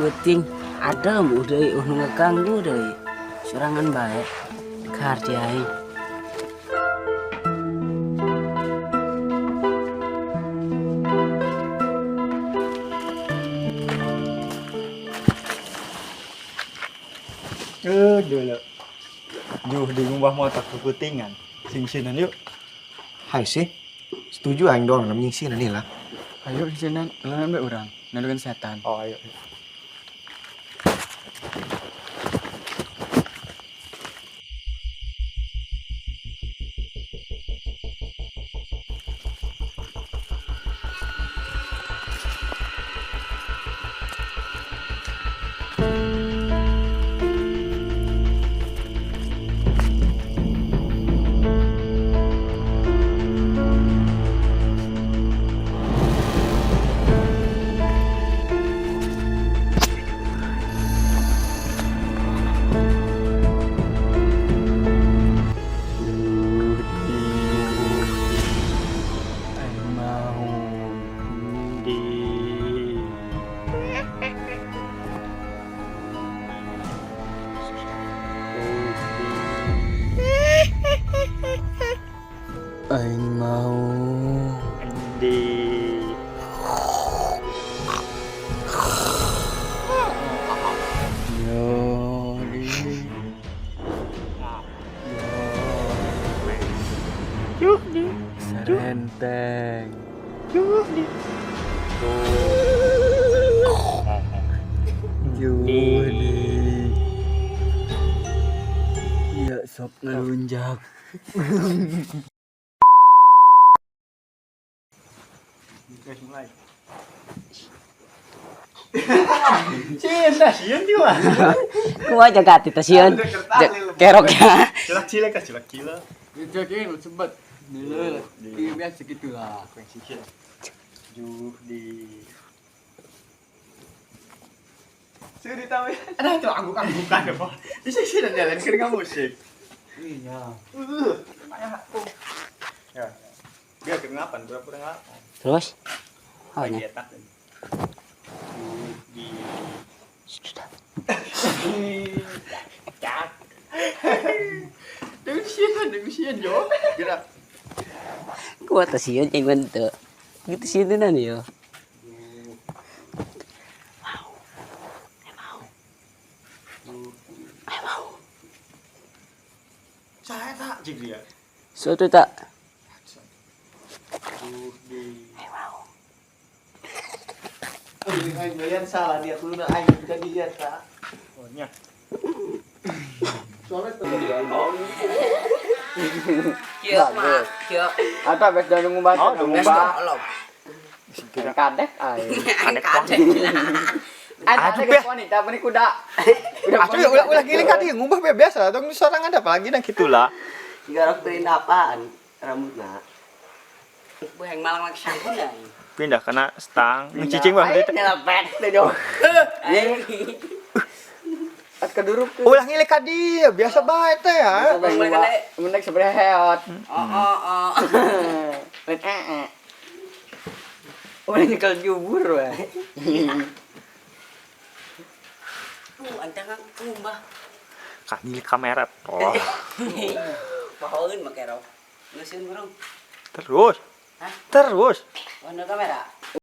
Puting ada udah ngeganggu deh serangan baik kardiai. Dulu. Juh di rumah motor keputingan. Sing-sinan yuk. Hai sih, setuju aing doang namanya sih nanti lah. Ayo sini, kalian ambil orang, nandungin setan. Oh ayo. Aing mau. Di Serenteng. Judi. Ya sok ngelunjak. mulai. Sieun juga. Gua jaga titasian keroknya. Cilak cilak. Dijakin sebet. Dulu, biasa segitulah. Sieun. Juh di. Sudah tahu ya. Ada itu angguk-anggukan ya, Pak. Di sini dan jalan keringan musik. Iya. Ya. Biar kenapa? Pura-pura ngapa? Terus? Oh, Lagi ya. etak. Di Sudah. cak. Dengsian jo. Gerak. Gua tasian yang bentuk. Gitu sih itu nanti yo. Saya tak jig dia. Suatu tak. Di Aing bayan salah dia dulu na aing juga dia tak. oh nya. Soalnya Kieu mah, kieu. Ada bes dan ngumbah. Oh, ngumbah. Kadek aing. Kadek. Ada ke wanita beri kuda. Udah gini kan dia ngubah biasa dong seorang ada apalagi dan gitulah. Garok beureun apaan rambutna? Buang malang lagi sampun ya. Pindah kena stang, cicing bang itu. Nyelepet tuh dong. At keduruk tuh. Ulah ngilik ka dia, biasa bae teh ya. Mendek sebelah heot. Oh. Ben Udah nyekel jubur weh. Anta kan kumbah. Ka ngilik kamera. Oh. Pahoeun make rok. Ngeuseun burung. Terus. Hah? Terus. Warna kamera.